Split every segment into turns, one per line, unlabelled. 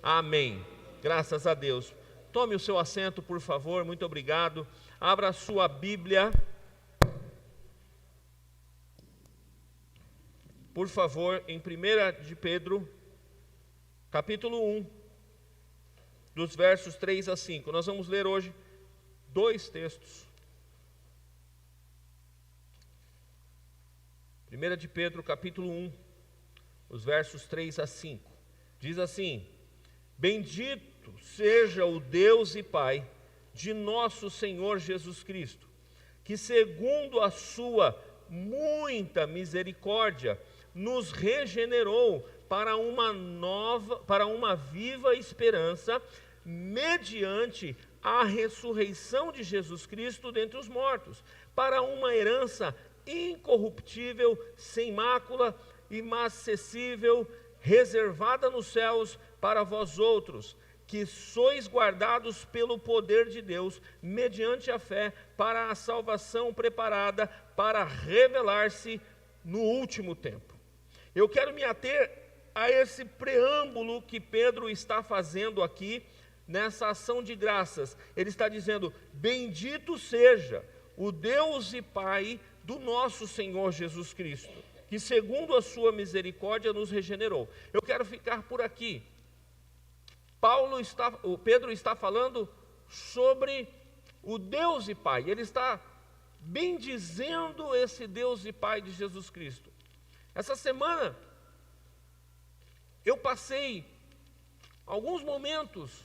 Amém. Graças a Deus. Tome o seu assento, por favor. Muito obrigado. Abra a sua Bíblia, por favor, em 1 de Pedro, capítulo 1, dos versos 3 a 5. Nós vamos ler hoje dois textos. 1 de Pedro, capítulo 1, os versos 3 a 5. Diz assim: Bendito seja o Deus e Pai de nosso Senhor Jesus Cristo, que segundo a sua muita misericórdia nos regenerou para uma viva esperança, mediante a ressurreição de Jesus Cristo dentre os mortos, para uma herança incorruptível, sem mácula, imacessível, reservada nos céus para vós outros, que sois guardados pelo poder de Deus, mediante a fé, para a salvação preparada para revelar-se no último tempo. Eu quero me ater a esse preâmbulo que Pedro está fazendo aqui, nessa ação de graças. Ele está dizendo: bendito seja o Deus e Pai do nosso Senhor Jesus Cristo, que segundo a sua misericórdia nos regenerou. Eu quero ficar por aqui. Pedro está falando sobre o Deus e Pai. Ele está bendizendo esse Deus e Pai de Jesus Cristo. Essa semana eu passei alguns momentos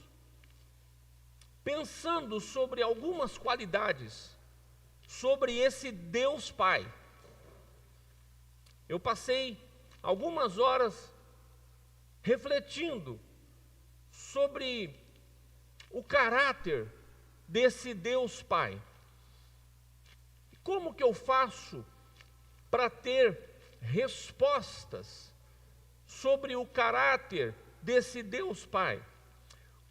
pensando sobre algumas qualidades, sobre esse Deus Pai. Eu passei algumas horas refletindo sobre o caráter desse Deus Pai. Como que eu faço para ter respostas sobre o caráter desse Deus Pai?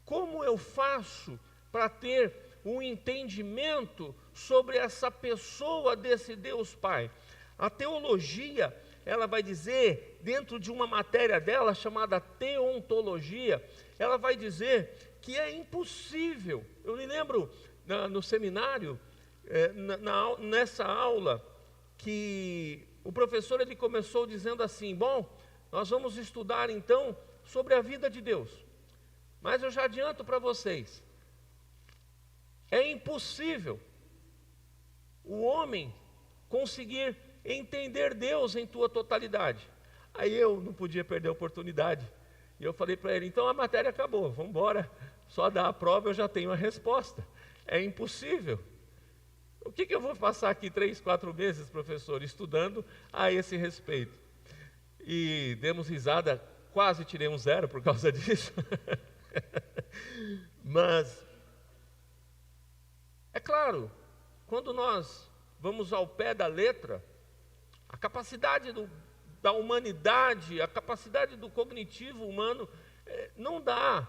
Como eu faço para ter um entendimento sobre essa pessoa desse Deus Pai? A teologia, ela vai dizer, dentro de uma matéria dela chamada teontologia, ela vai dizer que é impossível. Eu me lembro no seminário, nessa aula, que o professor ele começou dizendo assim: bom, nós vamos estudar então sobre a vida de Deus, mas eu já adianto para vocês, é impossível o homem conseguir entender Deus em tua totalidade. Aí eu não podia perder a oportunidade, e eu falei para ele: então a matéria acabou, vamos embora, só dar a prova eu já tenho a resposta. É impossível. O que eu vou passar aqui 3, 4 meses, professor, estudando a esse respeito? E demos risada, quase tirei um 0 por causa disso. Mas, é claro, quando nós vamos ao pé da letra, a capacidade da humanidade, a capacidade do cognitivo humano, não dá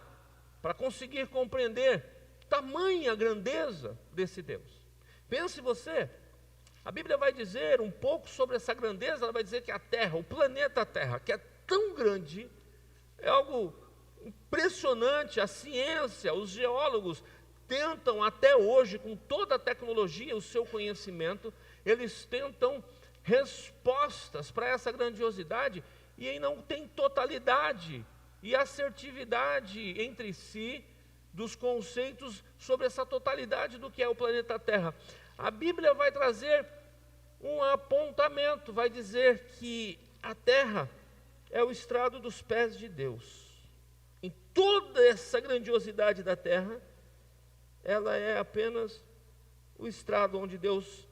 para conseguir compreender tamanha grandeza desse Deus. Pense você, a Bíblia vai dizer um pouco sobre essa grandeza. Ela vai dizer que a Terra, o planeta Terra, que é tão grande, é algo impressionante. A ciência, os geólogos tentam até hoje, com toda a tecnologia, o seu conhecimento, eles tentam respostas para essa grandiosidade, e aí não tem totalidade e assertividade entre si dos conceitos sobre essa totalidade do que é o planeta Terra. A Bíblia vai trazer um apontamento, vai dizer que a Terra é o estrado dos pés de Deus. Em toda essa grandiosidade da Terra, ela é apenas o estrado onde Deus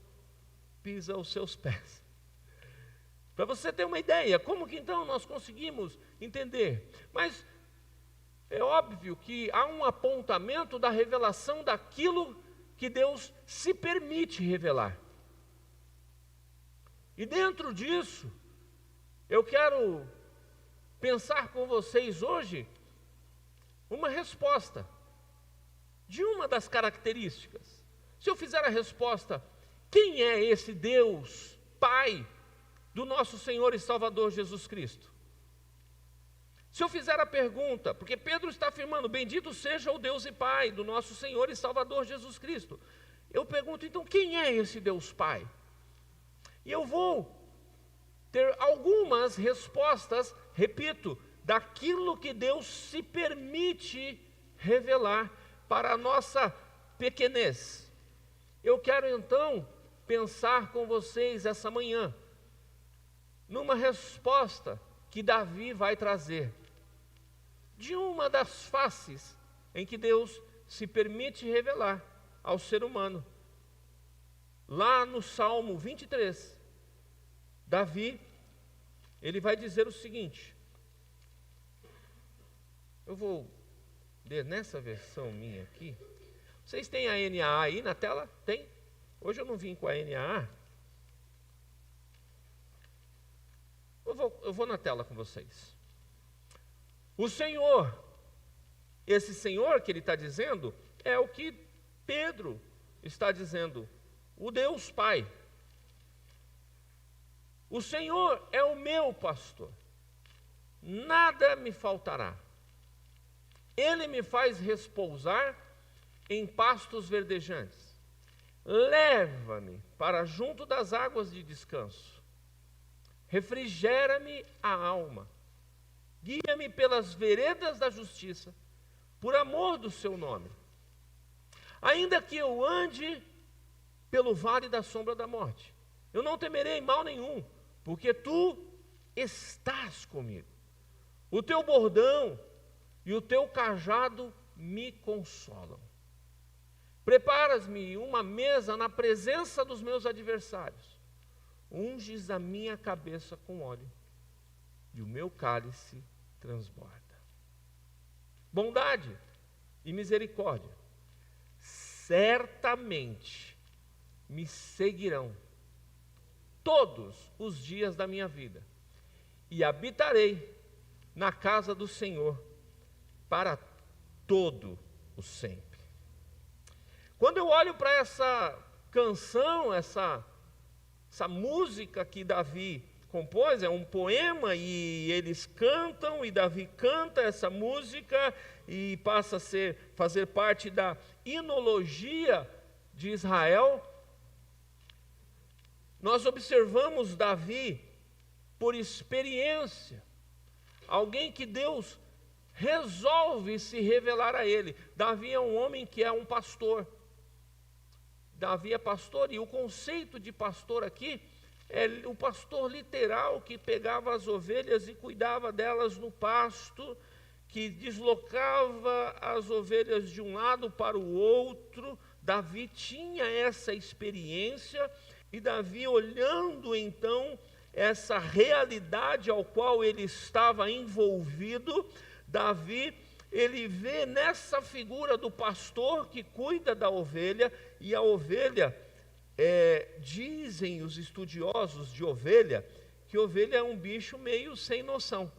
pisa os seus pés. Para você ter uma ideia, como que então nós conseguimos entender? Mas é óbvio que há um apontamento da revelação daquilo que Deus se permite revelar. E dentro disso, eu quero pensar com vocês hoje uma resposta de uma das características. Se eu fizer a resposta: quem é esse Deus, Pai do nosso Senhor e Salvador Jesus Cristo? Se eu fizer a pergunta, porque Pedro está afirmando, bendito seja o Deus e Pai do nosso Senhor e Salvador Jesus Cristo. Eu pergunto, então, quem é esse Deus Pai? E eu vou ter algumas respostas, repito, daquilo que Deus se permite revelar para a nossa pequenez. Eu quero então pensar com vocês essa manhã numa resposta que Davi vai trazer de uma das faces em que Deus se permite revelar ao ser humano. Lá no Salmo 23, Davi, ele vai dizer o seguinte, eu vou ler nessa versão minha aqui. Vocês têm a NAA aí na tela? Tem? Hoje eu não vim com a NAA. Eu vou na tela com vocês. O Senhor, esse Senhor que ele está dizendo, é o que Pedro está dizendo, o Deus Pai. O Senhor é o meu pastor, nada me faltará. Ele me faz repousar em pastos verdejantes. Leva-me para junto das águas de descanso. Refrigera-me a alma. Guia-me pelas veredas da justiça, por amor do seu nome. Ainda que eu ande pelo vale da sombra da morte, eu não temerei mal nenhum, porque tu estás comigo. O teu bordão e o teu cajado me consolam. Preparas-me uma mesa na presença dos meus adversários. Unges a minha cabeça com óleo, e o meu cálice transborda. Bondade e misericórdia certamente me seguirão todos os dias da minha vida, e habitarei na casa do Senhor para todo o sempre. Quando eu olho para essa canção, essa música que Davi compôs, é um poema e eles cantam, e Davi canta essa música e passa a fazer parte da hinologia de Israel. Nós observamos Davi por experiência, alguém que Deus resolve se revelar a ele. Davi é um homem que é um pastor. Davi é pastor, e o conceito de pastor aqui é o pastor literal que pegava as ovelhas e cuidava delas no pasto, que deslocava as ovelhas de um lado para o outro. Davi tinha essa experiência, e Davi, olhando então essa realidade ao qual ele estava envolvido, Davi, ele vê nessa figura do pastor que cuida da ovelha, e a ovelha, dizem os estudiosos de ovelha, que ovelha é um bicho meio sem noção.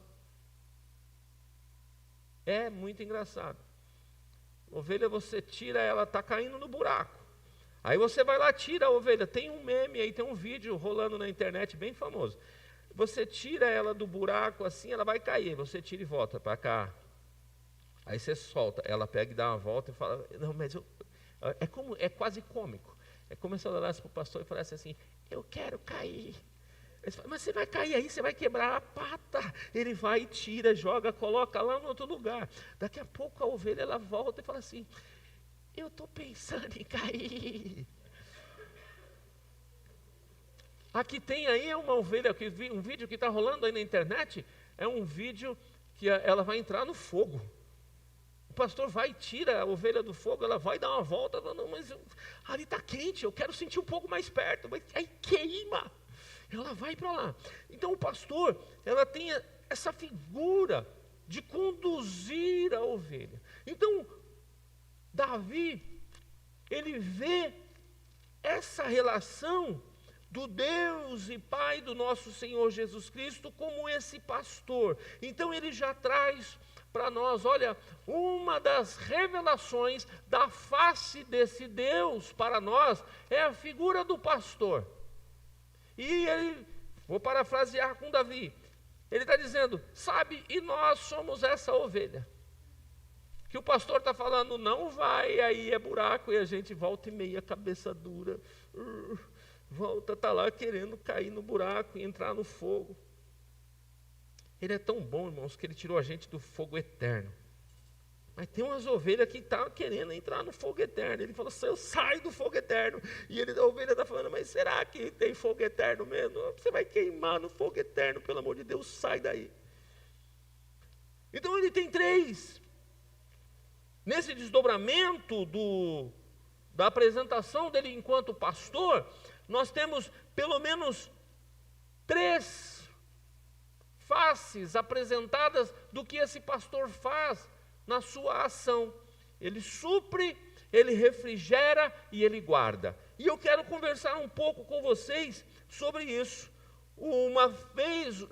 É muito engraçado. Ovelha, você tira ela, está caindo no buraco. Aí você vai lá, tira a ovelha. Tem um meme aí, tem um vídeo rolando na internet bem famoso. Você tira ela do buraco assim, ela vai cair. Você tira e volta para cá. Aí você solta, ela pega e dá uma volta e fala, não, mas é quase cômico. É como se eu olhasse para o pastor e falasse assim, eu quero cair. Ele fala, mas você vai cair aí, você vai quebrar a pata. Ele vai e tira, joga, coloca lá no outro lugar. Daqui a pouco a ovelha, ela volta e fala assim, eu estou pensando em cair. Aqui tem aí uma ovelha, um vídeo que está rolando aí na internet, é um vídeo que ela vai entrar no fogo. O pastor vai e tira a ovelha do fogo, ela vai dar uma volta, não, mas ali está quente, eu quero sentir um pouco mais perto, mas aí queima. Ela vai para lá. Então o pastor, ela tem essa figura de conduzir a ovelha. Então, Davi, ele vê essa relação do Deus e Pai do nosso Senhor Jesus Cristo como esse pastor. Então ele já traz para nós, olha, uma das revelações da face desse Deus para nós é a figura do pastor. E ele, vou parafrasear com Davi, Ele está dizendo, sabe, e nós somos essa ovelha. Que o pastor está falando, não vai, aí é buraco, e a gente volta e meia, cabeça dura, volta, está lá querendo cair no buraco e entrar no fogo. Ele é tão bom, irmãos, que ele tirou a gente do fogo eterno. Mas tem umas ovelhas que estão querendo entrar no fogo eterno. Ele falou assim, eu saio do fogo eterno. E a ovelha está falando, mas será que tem fogo eterno mesmo? Você vai queimar no fogo eterno, pelo amor de Deus, sai daí. Então ele tem 3. Nesse desdobramento da apresentação dele enquanto pastor, nós temos pelo menos 3 faces apresentadas do que esse pastor faz na sua ação. Ele supre, ele refrigera e ele guarda. E eu quero conversar um pouco com vocês sobre isso. Uma vez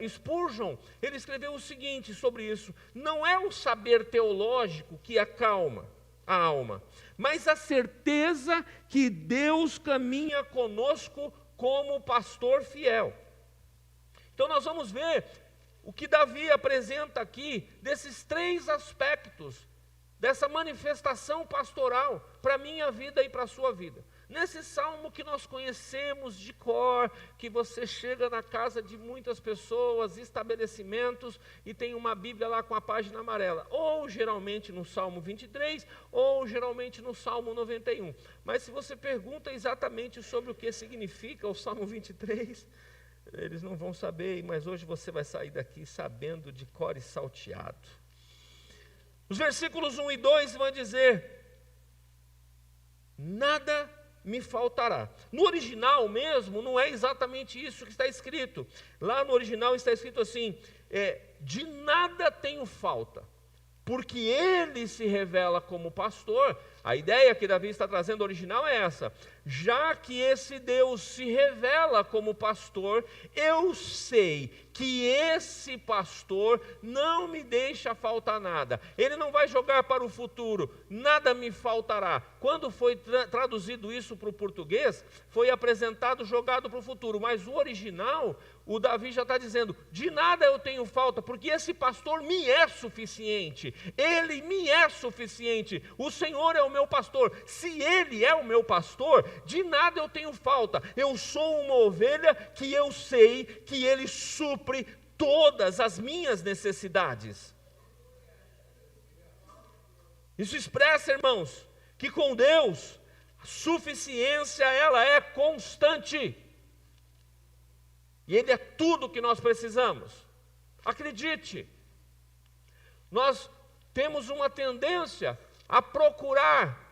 Spurgeon, ele escreveu o seguinte sobre isso: não é o saber teológico que acalma a alma, mas a certeza que Deus caminha conosco como pastor fiel. Então nós vamos ver o que Davi apresenta aqui, desses 3 aspectos, dessa manifestação pastoral, para a minha vida e para a sua vida. Nesse salmo que nós conhecemos de cor, que você chega na casa de muitas pessoas, estabelecimentos, e tem uma Bíblia lá com a página amarela, ou geralmente no Salmo 23, ou geralmente no Salmo 91. Mas se você pergunta exatamente sobre o que significa o Salmo 23, eles não vão saber, mas hoje você vai sair daqui sabendo de cor e salteado. Os versículos 1 e 2 vão dizer, nada me faltará. No original mesmo, não é exatamente isso que está escrito. Lá no original está escrito assim, de nada tenho falta, porque ele se revela como pastor. A ideia que Davi está trazendo original é essa: já que esse Deus se revela como pastor, eu sei que esse pastor não me deixa faltar nada. Ele não vai jogar para o futuro, nada me faltará. Quando foi traduzido isso para o português, foi apresentado, jogado para o futuro, mas o original, o Davi já está dizendo, de nada eu tenho falta, porque esse pastor me é suficiente, ele me é suficiente, o Senhor é o meu pastor. Se ele é o meu pastor, de nada eu tenho falta. Eu sou uma ovelha que eu sei que ele supre todas as minhas necessidades. Isso expressa, irmãos, que com Deus a suficiência ela é constante. E ele é tudo que nós precisamos. Acredite, nós temos uma tendência a procurar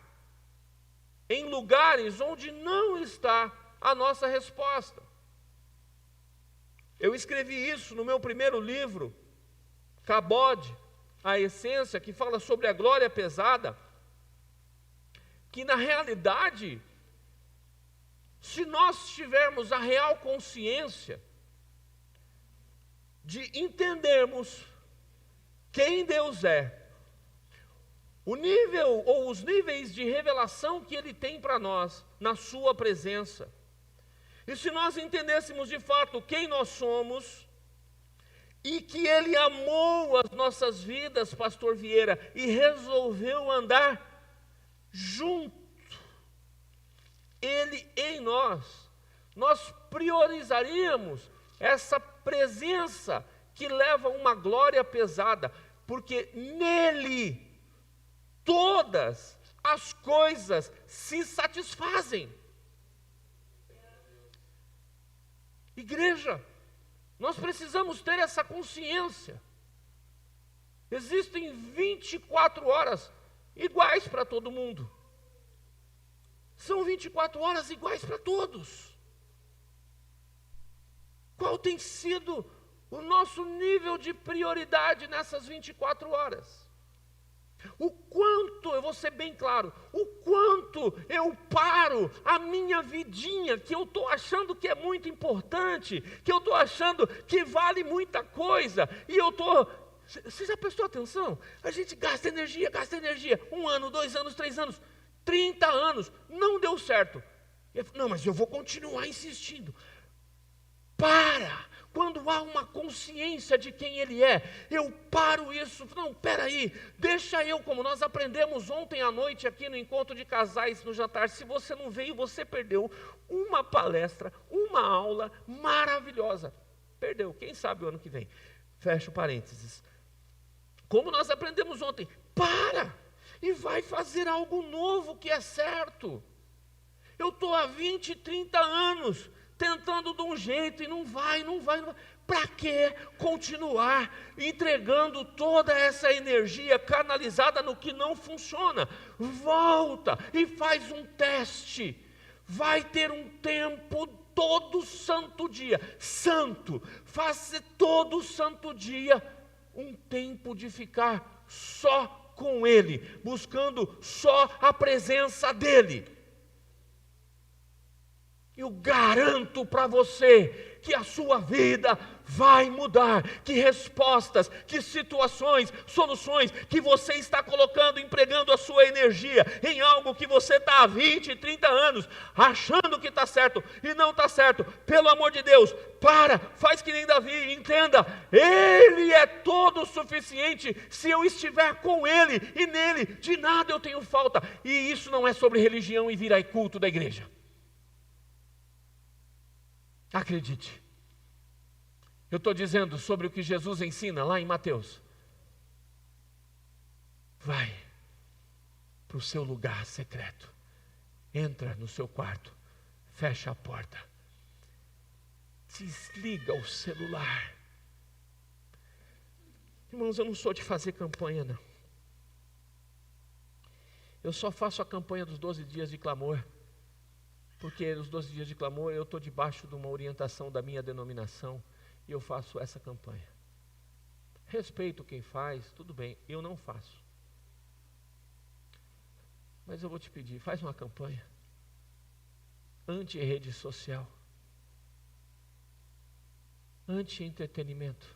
em lugares onde não está a nossa resposta. Eu escrevi isso no meu primeiro livro, Cabode, a Essência, que fala sobre a glória pesada, que na realidade, se nós tivermos a real consciência de entendermos quem Deus é, o nível ou os níveis de revelação que Ele tem para nós na sua presença, e se nós entendêssemos de fato quem nós somos, e que Ele amou as nossas vidas, Pastor Vieira, e resolveu andar junto, Ele em nós priorizaríamos essa presença que leva uma glória pesada, porque nele todas as coisas se satisfazem. Igreja, nós precisamos ter essa consciência. Existem 24 horas iguais para todo mundo. São 24 horas iguais para todos. Qual tem sido o nosso nível de prioridade nessas 24 horas? O quanto, eu vou ser bem claro, o quanto eu paro a minha vidinha, que eu estou achando que é muito importante, que eu estou achando que vale muita coisa, e eu estou... Você já prestou atenção? A gente gasta energia, 1 ano, 2 anos, 3 anos, 30 anos, não deu certo. Não, mas eu vou continuar insistindo. Para! quando há uma consciência de quem Ele é, eu paro isso, não, peraí, deixa eu, como nós aprendemos ontem à noite aqui no encontro de casais, no jantar, se você não veio, você perdeu uma palestra, uma aula maravilhosa, perdeu, quem sabe o ano que vem, fecha o parênteses, como nós aprendemos ontem, para, e vai fazer algo novo que é certo. Eu estou há 20, 30 anos, tentando de um jeito e não vai. Para que continuar entregando toda essa energia canalizada no que não funciona? Volta e faz um teste. Vai ter um tempo todo santo dia, santo, faça todo santo dia um tempo de ficar só com Ele, buscando só a presença dEle. Eu garanto para você que a sua vida vai mudar, que respostas, que situações, soluções que você está colocando, empregando a sua energia em algo que você está há 20, 30 anos, achando que está certo e não está certo, pelo amor de Deus, faz que nem Davi, entenda, Ele é todo suficiente, se eu estiver com Ele e nele, de nada eu tenho falta, e isso não é sobre religião e virar culto da igreja. Acredite, eu estou dizendo sobre o que Jesus ensina lá em Mateus. Vai para o seu lugar secreto, entra no seu quarto, fecha a porta, desliga o celular. Irmãos, eu não sou de fazer campanha, não. Eu só faço a campanha dos 12 dias de clamor. Porque nos 12 dias de clamor eu estou debaixo de uma orientação da minha denominação e eu faço essa campanha. Respeito quem faz, tudo bem, eu não faço. Mas eu vou te pedir, faz uma campanha anti-rede social, anti-entretenimento.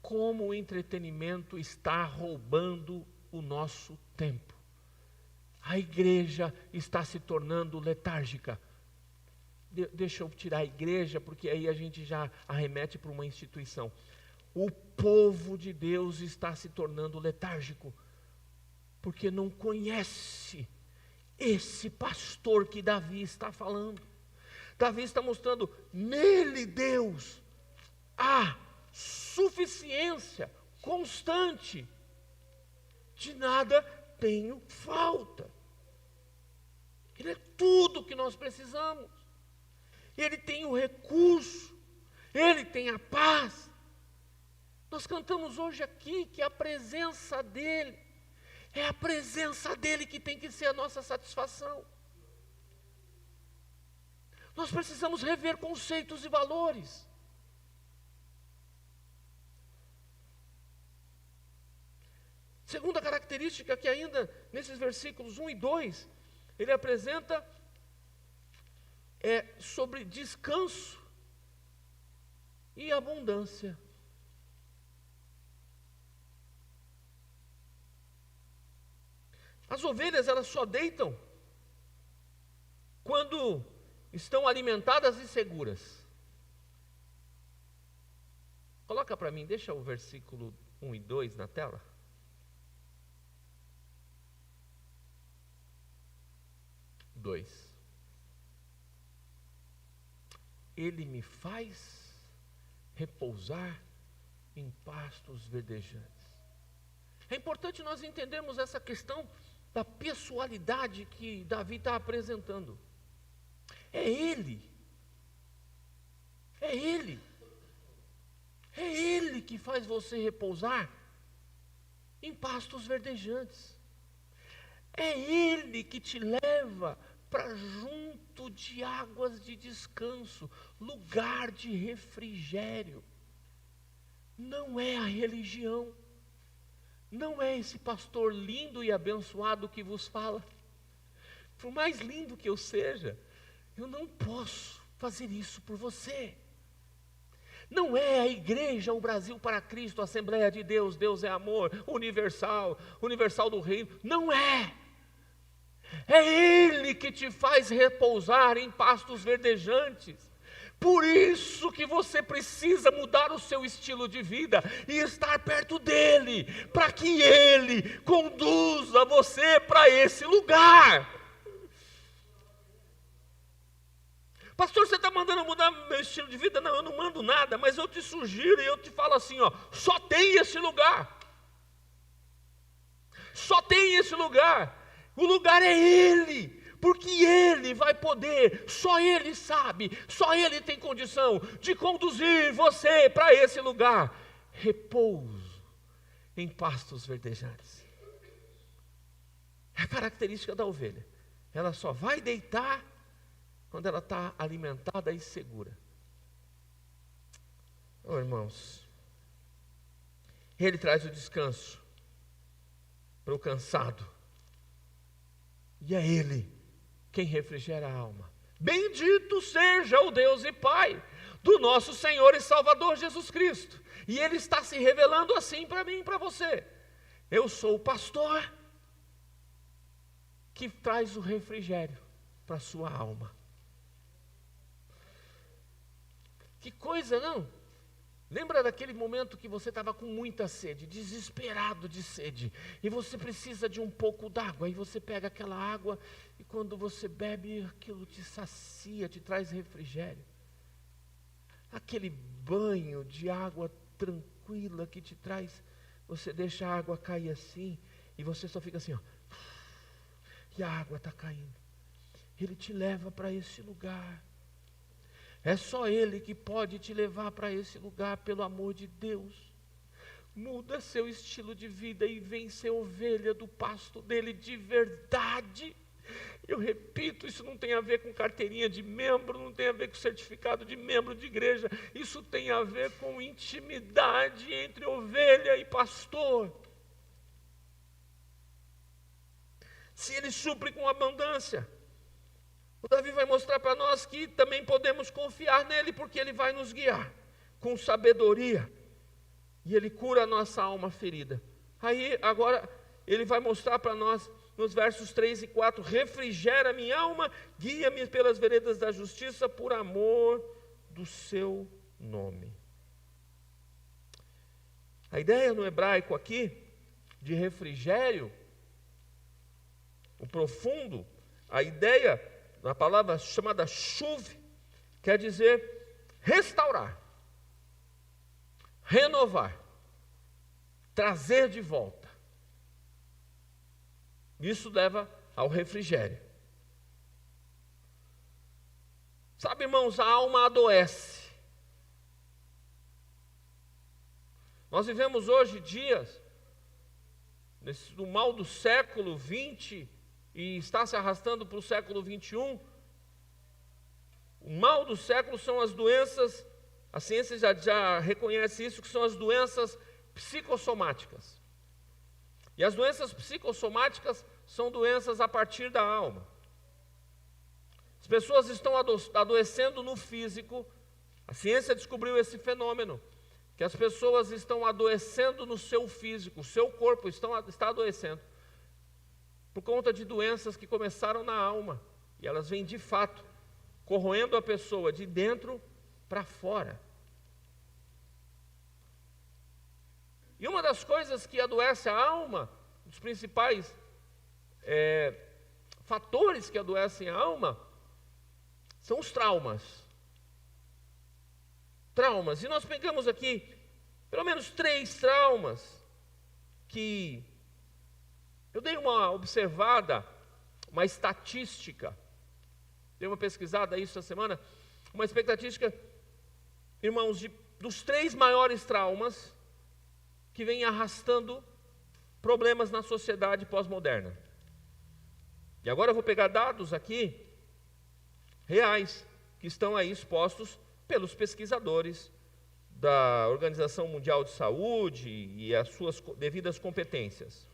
Como o entretenimento está roubando o nosso tempo. A igreja está se tornando letárgica. Deixa eu tirar a igreja, porque aí a gente já arremete para uma instituição. O povo de Deus está se tornando letárgico, porque não conhece esse pastor que Davi está falando. Davi está mostrando, nele Deus, há suficiência constante, de nada tenho falta. Ele é tudo que nós precisamos. Ele tem o recurso, Ele tem a paz. Nós cantamos hoje aqui que a presença dEle, é a presença dEle que tem que ser a nossa satisfação. Nós precisamos rever conceitos e valores. Segunda característica que ainda nesses versículos 1 e 2, ele apresenta sobre descanso e abundância. As ovelhas, elas só deitam quando estão alimentadas e seguras. Coloca para mim, deixa o versículo 1 e 2 na tela. Ele me faz repousar em pastos verdejantes. É importante nós entendermos essa questão da pessoalidade que Davi está apresentando. É Ele que faz você repousar em pastos verdejantes. É Ele que te leva para junto de águas de descanso, lugar de refrigério. Não é a religião, não é esse pastor lindo e abençoado que vos fala. Por mais lindo que eu seja, eu não posso fazer isso por você. Não é a igreja, o Brasil para Cristo, a Assembleia de Deus, Deus é amor, universal do reino. Não é. É Ele que te faz repousar em pastos verdejantes. Por isso que você precisa mudar o seu estilo de vida e estar perto dele, para que ele conduza você para esse lugar. Pastor, você está mandando mudar meu estilo de vida? Não, eu não mando nada, mas eu te sugiro e eu te falo assim, só tem esse lugar. Só tem esse lugar. O lugar é Ele. Porque Ele vai poder, só Ele sabe, só Ele tem condição de conduzir você para esse lugar. Repouso em pastos verdejantes. É a característica da ovelha. Ela só vai deitar quando ela está alimentada e segura. Irmãos, Ele traz o descanso para o cansado. E é Ele quem refrigera a alma. Bendito seja o Deus e Pai do nosso Senhor e Salvador Jesus Cristo. E Ele está se revelando assim para mim e para você. Eu sou o pastor que traz o refrigério para a sua alma. Que coisa, não? Lembra daquele momento que você estava com muita sede, desesperado de sede, e você precisa de um pouco d'água, e você pega aquela água, e quando você bebe, aquilo te sacia, te traz refrigério. Aquele banho de água tranquila que te traz, você deixa a água cair assim, e você só fica assim, e a água está caindo. Ele te leva para esse lugar. É só Ele que pode te levar para esse lugar, pelo amor de Deus. Muda seu estilo de vida e vem ser ovelha do pasto dele de verdade. Eu repito, isso não tem a ver com carteirinha de membro, não tem a ver com certificado de membro de igreja. Isso tem a ver com intimidade entre ovelha e pastor. Se Ele supre com abundância, o Davi vai mostrar para nós que também podemos confiar nele, porque ele vai nos guiar com sabedoria, e ele cura a nossa alma ferida. Aí agora ele vai mostrar para nós nos versos 3 e 4, refrigera minha alma, guia-me pelas veredas da justiça, por amor do seu nome. A ideia no hebraico aqui, de refrigério, o profundo, a ideia na palavra chamada shuv, quer dizer restaurar, renovar, trazer de volta. Isso leva ao refrigério. Sabe, irmãos, a alma adoece. Nós vivemos hoje dias no mal do século 20 e está se arrastando para o século 21, o mal do século são as doenças, a ciência já reconhece isso, que são as doenças psicossomáticas. E as doenças psicossomáticas são doenças a partir da alma. As pessoas estão adoecendo no físico, a ciência descobriu esse fenômeno, que as pessoas estão adoecendo no seu físico, o seu corpo está adoecendo, por conta de doenças que começaram na alma, e elas vêm de fato, corroendo a pessoa de dentro para fora. E uma das coisas que adoece a alma, os principais fatores que adoecem a alma, são os traumas. Traumas, e nós pegamos aqui, pelo menos 3 traumas, que eu dei uma observada, uma estatística, dei uma pesquisada isso essa semana, uma estatística, irmãos, dos 3 maiores traumas que vêm arrastando problemas na sociedade pós-moderna. E agora eu vou pegar dados aqui, reais, que estão aí expostos pelos pesquisadores da Organização Mundial de Saúde e as suas devidas competências.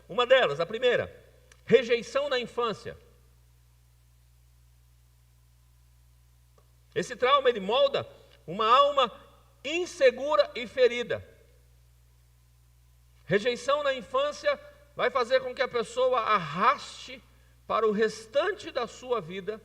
Uma delas, a primeira, rejeição na infância. Esse trauma, ele molda uma alma insegura e ferida. Rejeição na infância vai fazer com que a pessoa arraste para o restante da sua vida,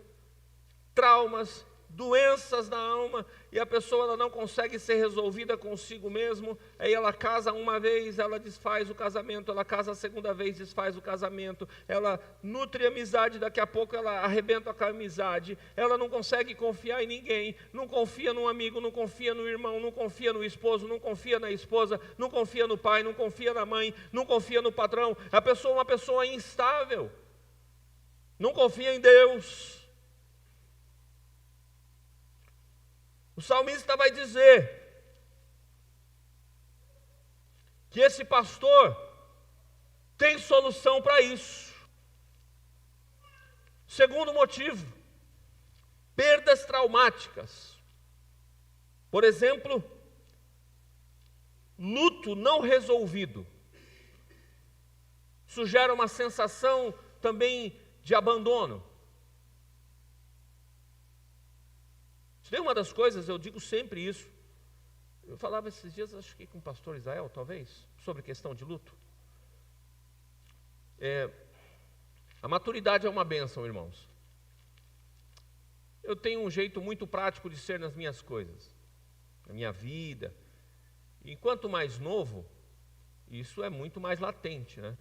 traumas, doenças na alma, e a pessoa ela não consegue ser resolvida consigo mesmo. Aí ela casa uma vez, ela desfaz o casamento, ela casa a segunda vez, desfaz o casamento, ela nutre amizade, daqui a pouco ela arrebenta com a amizade, ela não consegue confiar em ninguém, não confia no amigo, não confia no irmão, não confia no esposo, não confia na esposa, não confia no pai, não confia na mãe, não confia no patrão. A pessoa é uma pessoa instável, não confia em Deus. O salmista vai dizer que esse pastor tem solução para isso. Segundo motivo, perdas traumáticas. Por exemplo, luto não resolvido. Isso gera uma sensação também de abandono. Tem uma das coisas, eu digo sempre isso, eu falava esses dias, acho que com o pastor Israel, talvez, sobre questão de luto. A maturidade é uma bênção, irmãos. Eu tenho um jeito muito prático de ser nas minhas coisas, na minha vida. Enquanto mais novo, isso é muito mais latente, né?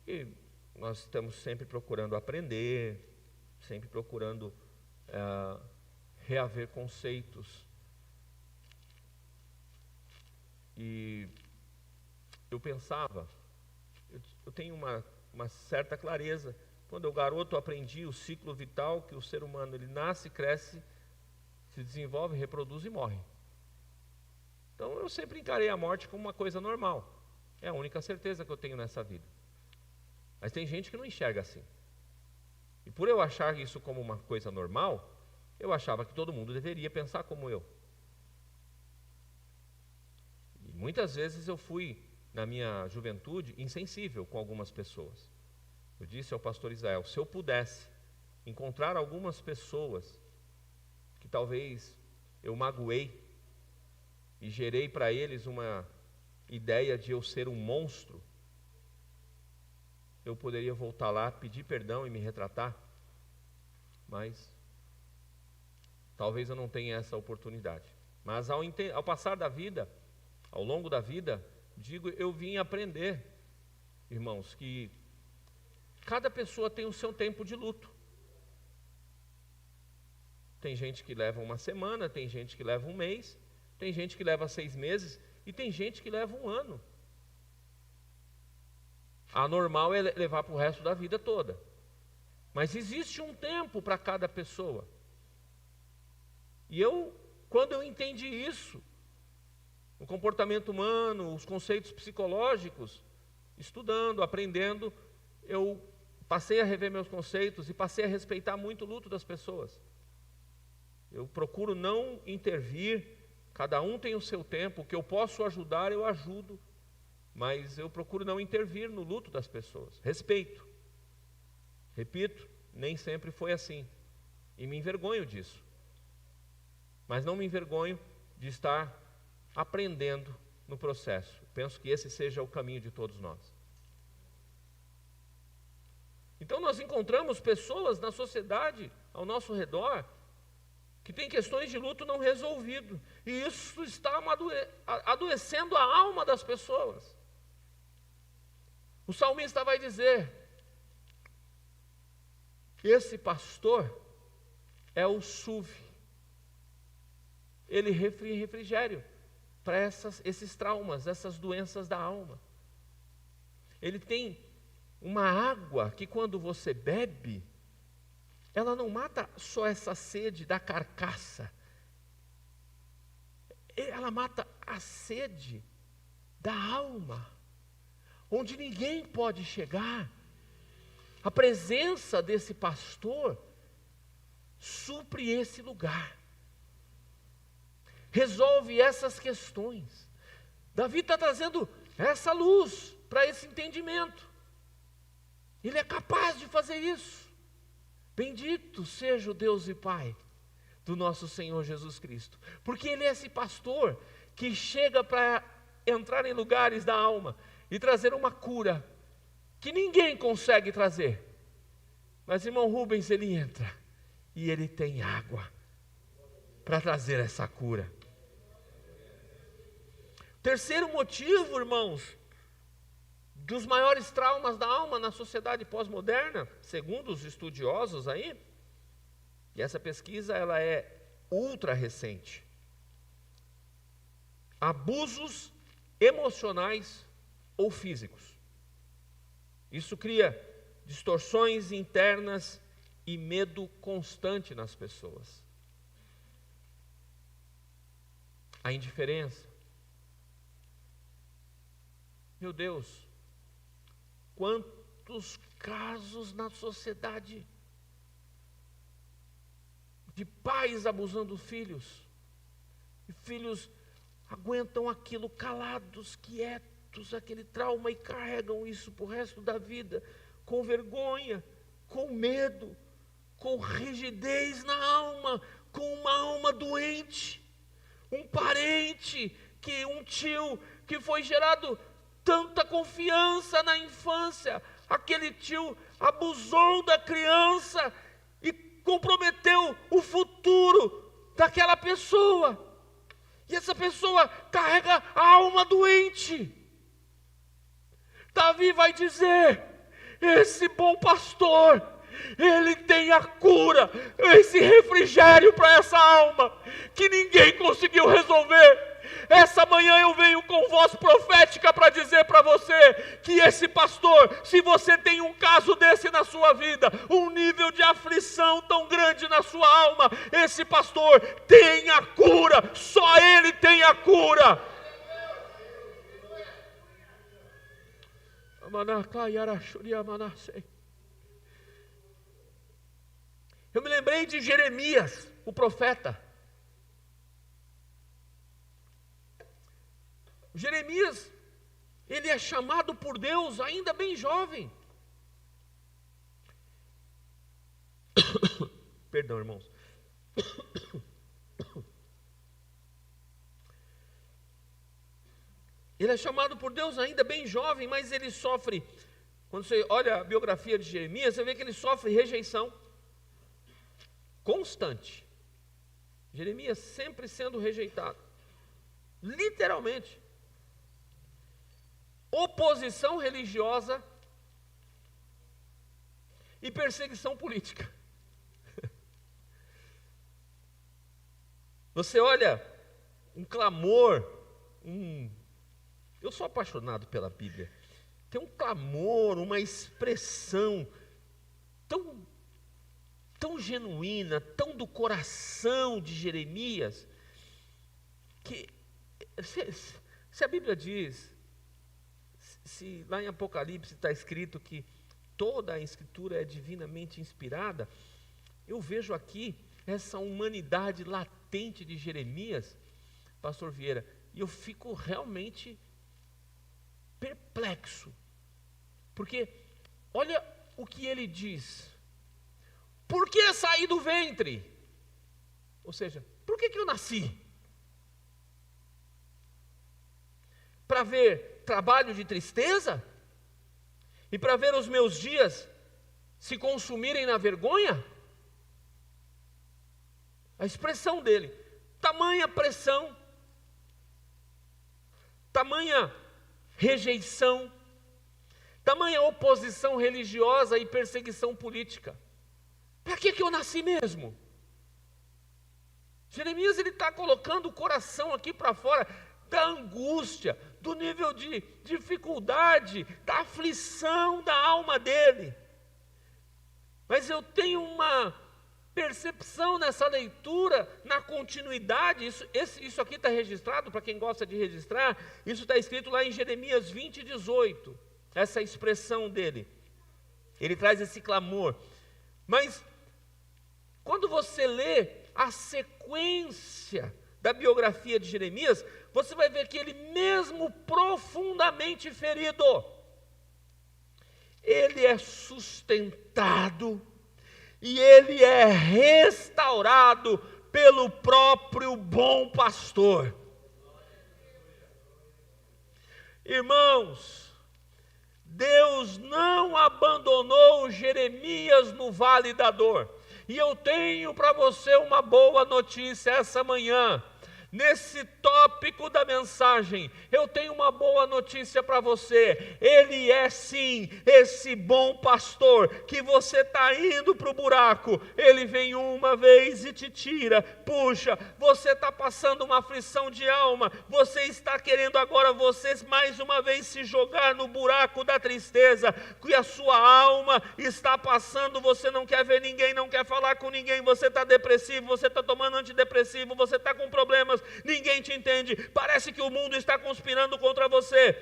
E nós estamos sempre procurando aprender, sempre procurando reaver conceitos. E eu pensava, eu tenho uma certa clareza, quando eu garoto aprendi o ciclo vital, que o ser humano ele nasce, cresce, se desenvolve, reproduz e morre. Então eu sempre encarei a morte como uma coisa normal, é a única certeza que eu tenho nessa vida. Mas tem gente que não enxerga assim. E por eu achar isso como uma coisa normal, eu achava que todo mundo deveria pensar como eu. E muitas vezes eu fui, na minha juventude, insensível com algumas pessoas. Eu disse ao pastor Israel, se eu pudesse encontrar algumas pessoas que talvez eu magoei e gerei para eles uma ideia de eu ser um monstro, eu poderia voltar lá, pedir perdão e me retratar, mas talvez eu não tenha essa oportunidade. Mas ao passar da vida, ao longo da vida, eu vim aprender, irmãos, que cada pessoa tem o seu tempo de luto. Tem gente que leva uma semana, tem gente que leva um mês, tem gente que leva 6 meses e tem gente que leva um ano. A normal é levar para o resto da vida toda. Mas existe um tempo para cada pessoa. E quando eu entendi isso, o comportamento humano, os conceitos psicológicos, estudando, aprendendo, eu passei a rever meus conceitos e passei a respeitar muito o luto das pessoas. Eu procuro não intervir, cada um tem o seu tempo, o que eu posso ajudar, eu ajudo, mas eu procuro não intervir no luto das pessoas. Respeito. Repito, nem sempre foi assim, e me envergonho disso. Mas não me envergonho de estar aprendendo no processo. Penso que esse seja o caminho de todos nós. Então nós encontramos pessoas na sociedade, ao nosso redor, que têm questões de luto não resolvido. E isso está adoecendo a alma das pessoas. O salmista vai dizer, esse pastor é o SUV. Ele refrigério para esses traumas, essas doenças da alma. Ele tem uma água que quando você bebe, ela não mata só essa sede da carcaça, ela mata a sede da alma, onde ninguém pode chegar. A presença desse pastor supre esse lugar, resolve essas questões. Davi está trazendo essa luz para esse entendimento. Ele é capaz de fazer isso. Bendito seja o Deus e Pai do nosso Senhor Jesus Cristo, porque Ele é esse pastor que chega para entrar em lugares da alma e trazer uma cura que ninguém consegue trazer. Mas irmão Rubens, ele entra e ele tem água para trazer essa cura. Terceiro motivo, irmãos, dos maiores traumas da alma na sociedade pós-moderna, segundo os estudiosos aí, e essa pesquisa ela é ultra recente. Abusos emocionais ou físicos. Isso cria distorções internas e medo constante nas pessoas. A indiferença. Meu Deus, quantos casos na sociedade de pais abusando dos filhos, e filhos aguentam aquilo calados, quietos, aquele trauma, e carregam isso para o resto da vida, com vergonha, com medo, com rigidez na alma, com uma alma doente, um parente, um tio que foi gerado tanta confiança na infância, aquele tio abusou da criança e comprometeu o futuro daquela pessoa. E essa pessoa carrega a alma doente. Davi vai dizer: esse bom pastor, ele tem a cura, esse refrigério para essa alma, que ninguém conseguiu resolver. Essa manhã eu venho com voz profética para dizer para você, que esse pastor, se você tem um caso desse na sua vida, um nível de aflição tão grande na sua alma, esse pastor tem a cura, só ele tem a cura. Eu me lembrei de Jeremias, o profeta. Jeremias, ele é chamado por Deus ainda bem jovem. Perdão, irmãos. Ele é chamado por Deus ainda bem jovem, mas ele sofre, quando você olha a biografia de Jeremias, você vê que ele sofre rejeição constante. Jeremias sempre sendo rejeitado, literalmente. Oposição religiosa e perseguição política. Você olha um clamor, eu sou apaixonado pela Bíblia. Tem um clamor, uma expressão tão genuína, tão do coração de Jeremias, que se a Bíblia diz, se lá em Apocalipse está escrito que toda a Escritura é divinamente inspirada, eu vejo aqui essa humanidade latente de Jeremias, pastor Vieira, e eu fico realmente perplexo, porque olha o que ele diz: por que saí do ventre? Ou seja, por que eu nasci? Para ver trabalho de tristeza? E para ver os meus dias se consumirem na vergonha? A expressão dele, tamanha pressão, tamanha rejeição, tamanha oposição religiosa e perseguição política. Para que eu nasci mesmo? Jeremias, ele está colocando o coração aqui para fora da angústia, do nível de dificuldade, da aflição da alma dele. Mas eu tenho uma percepção nessa leitura, na continuidade, isso aqui está registrado, para quem gosta de registrar, isso está escrito lá em Jeremias 20:18, essa expressão dele. Ele traz esse clamor. Mas, quando você lê a sequência da biografia de Jeremias, você vai ver que ele, mesmo profundamente ferido, ele é sustentado e ele é restaurado pelo próprio bom pastor. Irmãos, Deus não abandonou Jeremias no vale da dor. E eu tenho para você uma boa notícia essa manhã. Nesse tópico da mensagem, eu tenho uma boa notícia para você. Ele é sim esse bom pastor que você está indo para o buraco. Ele vem uma vez e te tira, puxa, você está passando uma aflição de alma, você está querendo agora você mais uma vez se jogar no buraco da tristeza, que a sua alma está passando, você não quer ver ninguém, não quer falar com ninguém, você está depressivo, você está tomando antidepressivo, você está com problemas, ninguém te entende, parece que o mundo está conspirando contra você.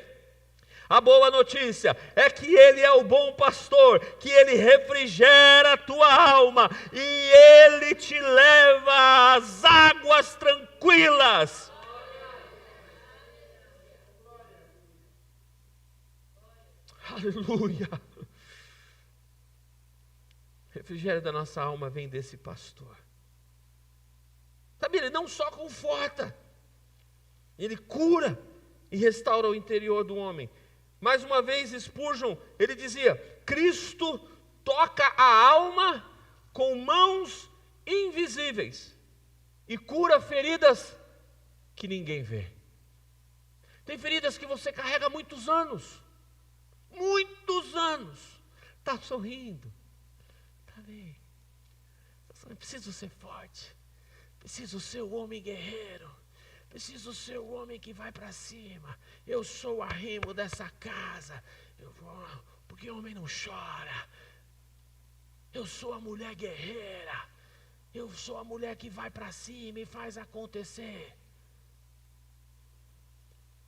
A boa notícia é que Ele é o bom pastor, que Ele refrigera a tua alma e Ele te leva às águas tranquilas. Aleluia. O refrigério da nossa alma vem desse pastor. Sabe, Ele não só conforta, Ele cura e restaura o interior do homem. Mais uma vez, Spurgeon, ele dizia: Cristo toca a alma com mãos invisíveis e cura feridas que ninguém vê. Tem feridas que você carrega há muitos anos, está sorrindo, está bem, preciso ser forte, preciso ser o homem guerreiro, preciso ser o homem que vai para cima. Eu sou o arrimo dessa casa. Porque o homem não chora. Eu sou a mulher guerreira. Eu sou a mulher que vai para cima e faz acontecer.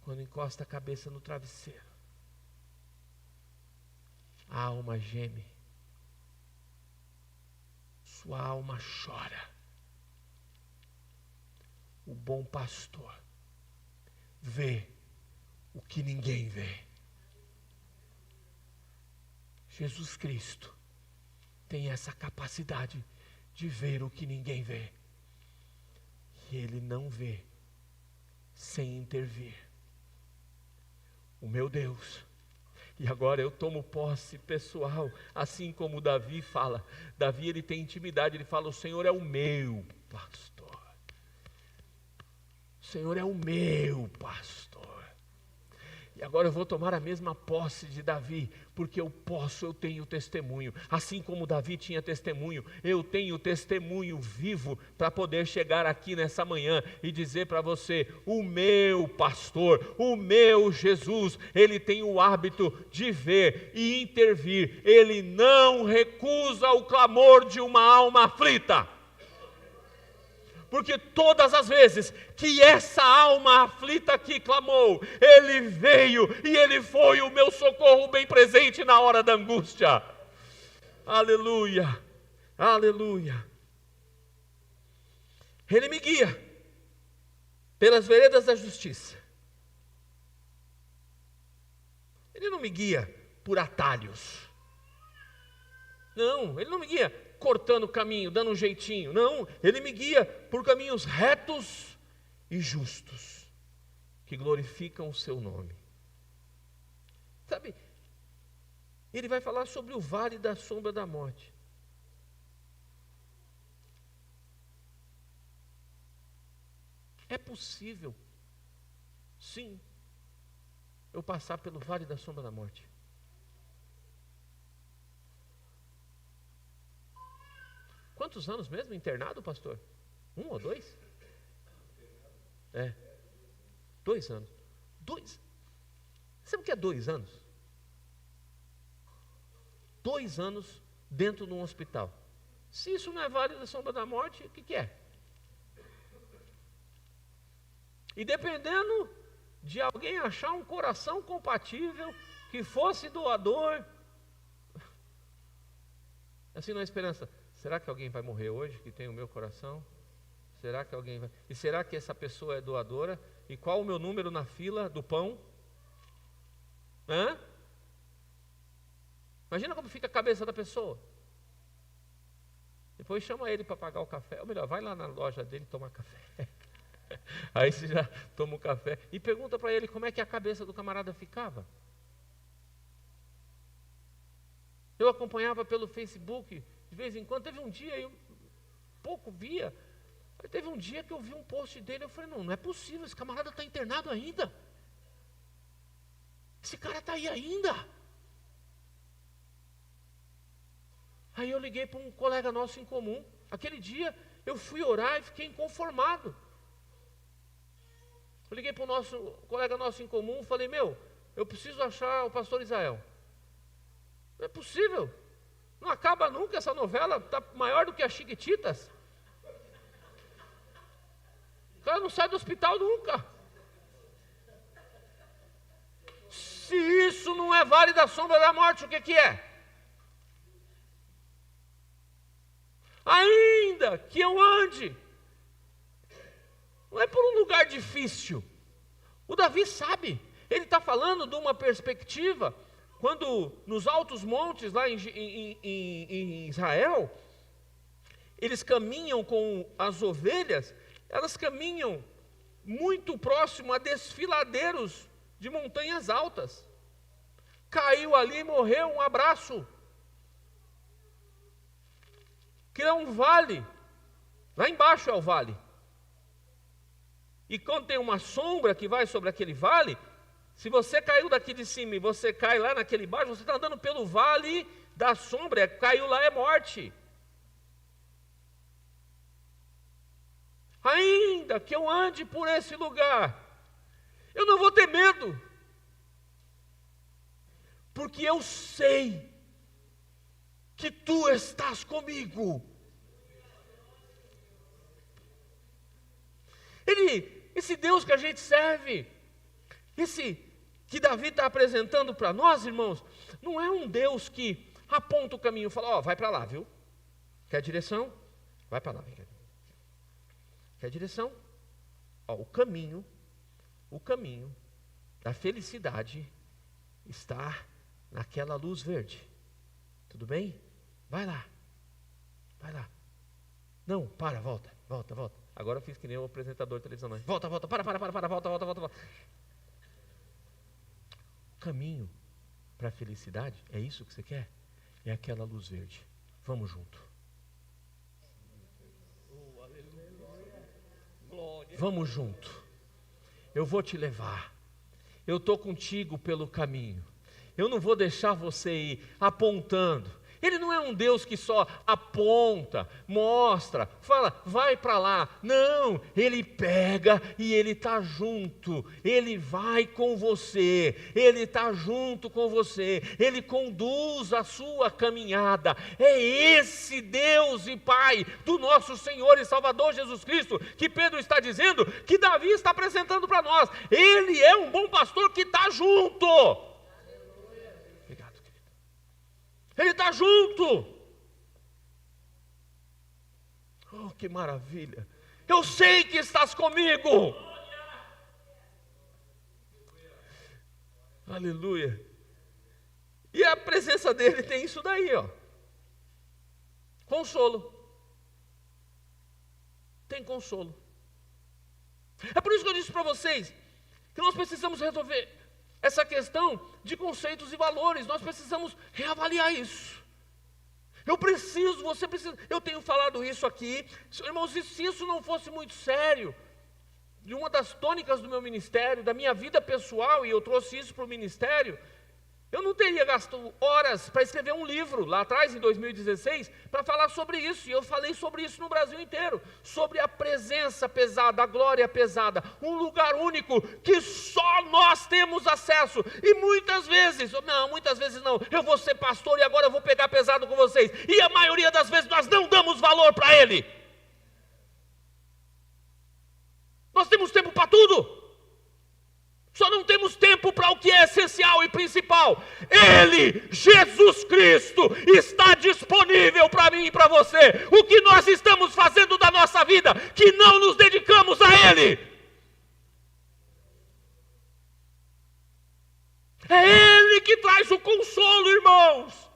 Quando encosta a cabeça no travesseiro, a alma geme. Sua alma chora. O bom pastor vê o que ninguém vê. Jesus Cristo tem essa capacidade de ver o que ninguém vê. E Ele não vê sem intervir. O meu Deus. E agora eu tomo posse pessoal, assim como Davi fala. Davi, ele tem intimidade, ele fala: o Senhor é o meu pastor. O Senhor é o meu pastor. E agora eu vou tomar a mesma posse de Davi, porque eu tenho testemunho. Assim como Davi tinha testemunho, eu tenho testemunho vivo para poder chegar aqui nessa manhã e dizer para você: o meu pastor, o meu Jesus, Ele tem o hábito de ver e intervir. Ele não recusa o clamor de uma alma aflita. Porque todas as vezes que essa alma aflita aqui clamou, Ele veio e Ele foi o meu socorro bem presente na hora da angústia. Aleluia, aleluia. Ele me guia pelas veredas da justiça. Ele não me guia por atalhos. Não, Ele não me guia cortando o caminho, dando um jeitinho. Não, Ele me guia por caminhos retos e justos, que glorificam o seu nome. Sabe, Ele vai falar sobre o vale da sombra da morte. É possível, sim, eu passar pelo vale da sombra da morte. Quantos anos mesmo internado, pastor? 1 ou 2? 2 anos. 2. Sabe o que é 2 anos? 2 anos dentro de um hospital. Se isso não é vale da sombra da morte, o que é? E dependendo de alguém achar um coração compatível, que fosse doador, assim não é esperança. Será que alguém vai morrer hoje que tem o meu coração? Será que alguém vai? E será que essa pessoa é doadora? E qual o meu número na fila do pão? Imagina como fica a cabeça da pessoa. Depois chama ele para pagar o café. Ou melhor, vai lá na loja dele tomar café. Aí você já toma o café e pergunta para ele como é que a cabeça do camarada ficava. Eu acompanhava pelo Facebook, de vez em quando. Teve um dia, eu pouco via, mas teve um dia que eu vi um post dele, eu falei, não é possível, esse camarada está internado ainda. Esse cara está aí ainda. Aí eu liguei para um colega nosso em comum. Aquele dia eu fui orar e fiquei inconformado. Eu liguei para um colega nosso em comum e falei, eu preciso achar o pastor Israel. Não é possível. Não acaba nunca essa novela, está maior do que as Chiquititas. O cara não sai do hospital nunca. Se isso não é vale da sombra da morte, o que é? Ainda que eu ande, não é por um lugar difícil. O Davi sabe, ele está falando de uma perspectiva, quando nos altos montes, lá em Israel, eles caminham com as ovelhas, elas caminham muito próximo a desfiladeiros de montanhas altas. Caiu ali, morreu, um abraço. Que é um vale, lá embaixo é o vale. E quando tem uma sombra que vai sobre aquele vale, se você caiu daqui de cima e você cai lá naquele baixo, você está andando pelo vale da sombra, caiu lá é morte. Ainda que eu ande por esse lugar, eu não vou ter medo, porque eu sei que tu estás comigo. Esse Deus que a gente serve, esse que Davi está apresentando para nós, irmãos, não é um Deus que aponta o caminho e fala, vai para lá, viu? Quer direção? Vai para lá. Quer direção? O caminho da felicidade está naquela luz verde. Tudo bem? Vai lá. Não, volta. Agora eu fiz que nem o apresentador de televisão. Volta, volta. O caminho para a felicidade, é isso que você quer? É aquela luz verde. Vamos junto. Vamos junto. Eu vou te levar. Eu estou contigo pelo caminho. Eu não vou deixar você ir apontando. Ele não é um Deus que só aponta, mostra, fala, vai para lá. Não, Ele pega e Ele está junto. Ele vai com você, Ele está junto com você. Ele conduz a sua caminhada. É esse Deus e Pai do nosso Senhor e Salvador Jesus Cristo, que Pedro está dizendo, que Davi está apresentando para nós. Ele é um bom pastor que está junto. Ele está junto. Oh, que maravilha. Eu sei que estás comigo. Aleluia. E a presença dele tem isso daí, consolo. Tem consolo. É por isso que eu disse para vocês que nós precisamos resolver essa questão de conceitos e valores. Nós precisamos reavaliar isso. Você precisa. Eu tenho falado isso aqui, irmãos, se isso não fosse muito sério, de uma das tônicas do meu ministério, da minha vida pessoal, e eu trouxe isso para o ministério, eu não teria gasto horas para escrever um livro, lá atrás, em 2016, para falar sobre isso, e eu falei sobre isso no Brasil inteiro, sobre a presença pesada, a glória pesada, um lugar único, que só nós temos acesso, e muitas vezes não, eu vou ser pastor e agora eu vou pegar pesado com vocês, e a maioria das vezes nós não damos valor para ele. Nós temos tempo para tudo, só não temos tempo para o que é essencial e principal. Ele, Jesus Cristo, está disponível para mim e para você. O que nós estamos fazendo da nossa vida, que não nos dedicamos a Ele? É Ele que traz o consolo, irmãos.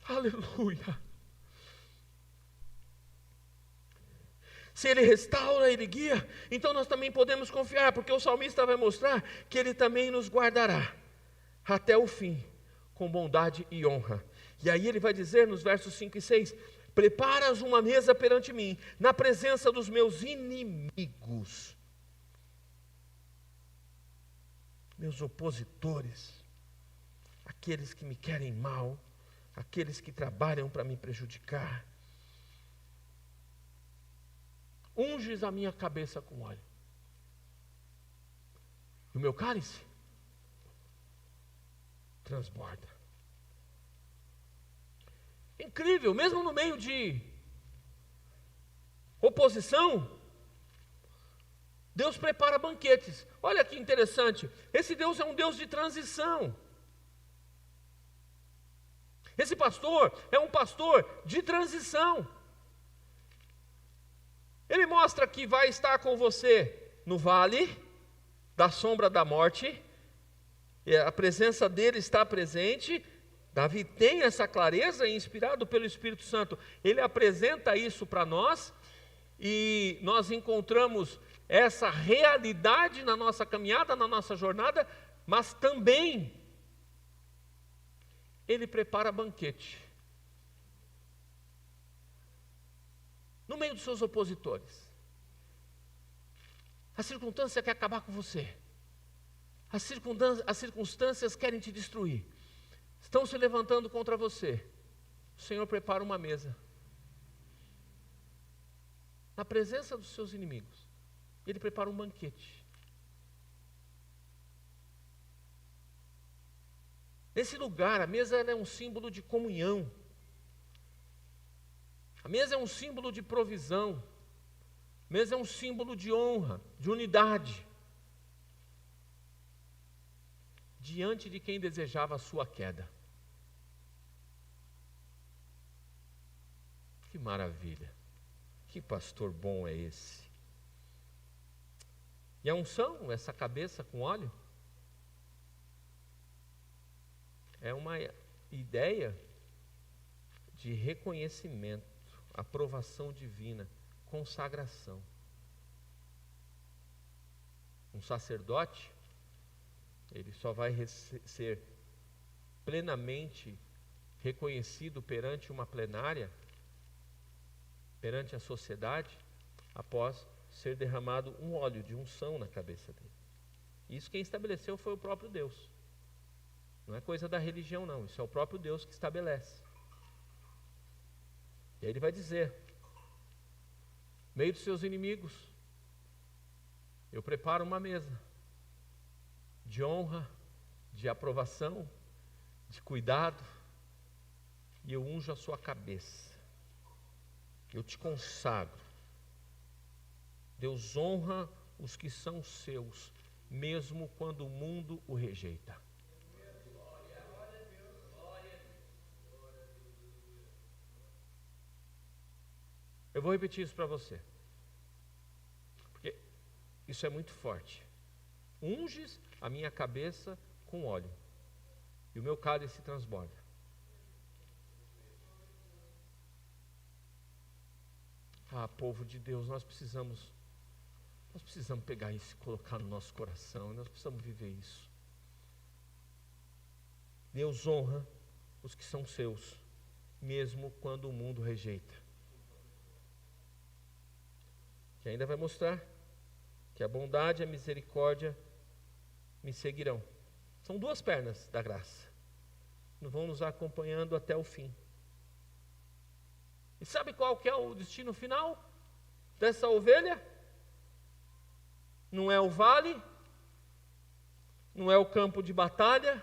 Aleluia. Se Ele restaura, Ele guia, então nós também podemos confiar, porque o salmista vai mostrar que Ele também nos guardará até o fim, com bondade e honra. E aí ele vai dizer nos versos 5 e 6, preparas uma mesa perante mim, na presença dos meus inimigos, meus opositores, aqueles que me querem mal, aqueles que trabalham para me prejudicar. Unges a minha cabeça com óleo, e o meu cálice transborda. Incrível, mesmo no meio de oposição, Deus prepara banquetes. Olha que interessante, esse Deus é um Deus de transição. Esse pastor é um pastor de transição. Ele mostra que vai estar com você no vale da sombra da morte, a presença dele está presente. Davi tem essa clareza, inspirado pelo Espírito Santo, ele apresenta isso para nós, e nós encontramos essa realidade na nossa caminhada, na nossa jornada, mas também ele prepara banquete no meio dos seus opositores. A circunstância quer acabar com você, as circunstâncias querem te destruir, estão se levantando contra você. O Senhor prepara uma mesa na presença dos seus inimigos. Ele prepara um banquete. Nesse lugar, a mesa ela é um símbolo de comunhão. A mesa é um símbolo de provisão. A mesa é um símbolo de honra, de unidade, diante de quem desejava a sua queda. Que maravilha! Que pastor bom é esse! E a unção, essa cabeça com óleo, é uma ideia de reconhecimento, aprovação divina, consagração. Um sacerdote, ele só vai ser plenamente reconhecido perante uma plenária, perante a sociedade, após ser derramado um óleo de unção na cabeça dele. Isso quem estabeleceu foi o próprio Deus. Não é coisa da religião, não. Isso é o próprio Deus que estabelece. E aí ele vai dizer, no meio dos seus inimigos, eu preparo uma mesa de honra, de aprovação, de cuidado, e eu unjo a sua cabeça. Eu te consagro. Deus honra os que são seus, mesmo quando o mundo o rejeita. Eu vou repetir isso para você, porque isso é muito forte. Unges a minha cabeça com óleo, e o meu cálice transborda. Ah, povo de Deus, nós precisamos pegar isso e colocar no nosso coração, nós precisamos viver isso. Deus honra os que são seus, mesmo quando o mundo rejeita. Que ainda vai mostrar que a bondade e a misericórdia me seguirão. São duas pernas da graça, vão nos acompanhando até o fim. E sabe qual que é o destino final dessa ovelha? Não é o vale, não é o campo de batalha,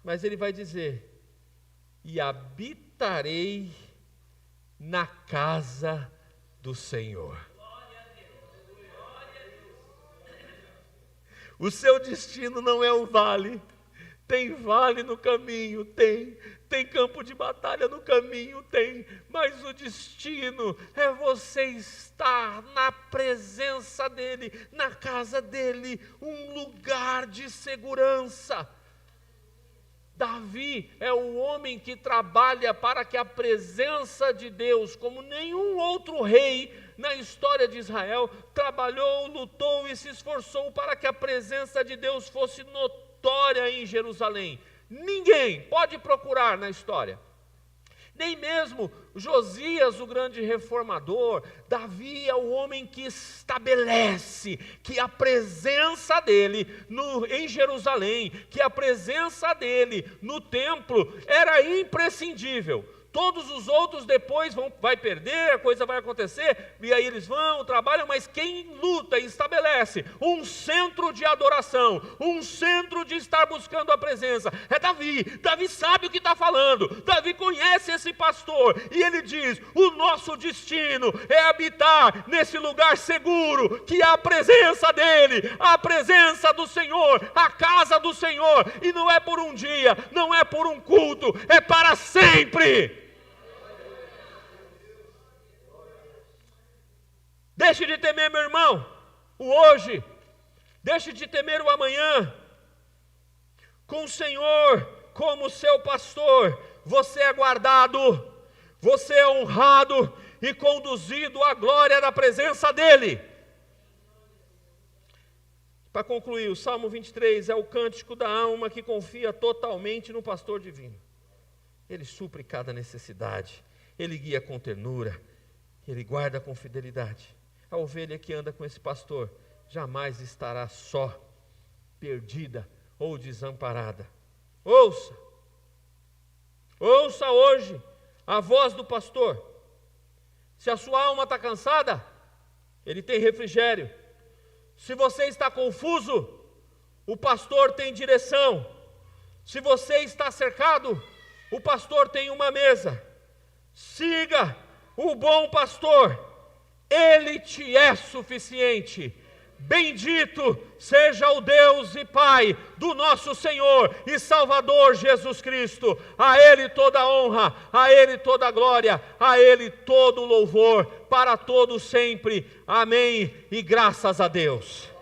mas ele vai dizer, e habitarei na casa do Senhor. O seu destino não é o vale. Tem vale no caminho, tem campo de batalha no caminho, tem, mas o destino é você estar na presença dEle, na casa dEle, um lugar de segurança. Davi é o homem que trabalha para que a presença de Deus, como nenhum outro rei na história de Israel, trabalhou, lutou e se esforçou para que a presença de Deus fosse notória em Jerusalém. Ninguém pode procurar na história. Nem mesmo Josias, o grande reformador. Davi é o homem que estabelece que a presença dele em Jerusalém, que a presença dele no templo era imprescindível. Todos os outros depois vai perder, a coisa vai acontecer, e aí eles trabalham, mas quem luta e estabelece um centro de adoração, um centro de estar buscando a presença, é Davi. Davi sabe o que está falando, Davi conhece esse pastor, e ele diz: o nosso destino é habitar nesse lugar seguro, que é a presença dele, a presença do Senhor, a casa do Senhor, e não é por um dia, não é por um culto, é para sempre. Deixe de temer, meu irmão, o hoje. Deixe de temer o amanhã. Com o Senhor como seu pastor, você é guardado, você é honrado e conduzido à glória da presença dEle. Para concluir, o Salmo 23 é o cântico da alma que confia totalmente no pastor divino. Ele supre cada necessidade, ele guia com ternura, ele guarda com fidelidade. A ovelha que anda com esse pastor jamais estará só, perdida ou desamparada. Ouça hoje a voz do pastor. Se a sua alma está cansada, ele tem refrigério. Se você está confuso, o pastor tem direção. Se você está cercado, o pastor tem uma mesa. Siga o bom pastor. Ele te é suficiente. Bendito seja o Deus e Pai do nosso Senhor e Salvador Jesus Cristo. A Ele toda a honra, a Ele toda a glória, a Ele todo o louvor, para todos sempre. Amém e graças a Deus.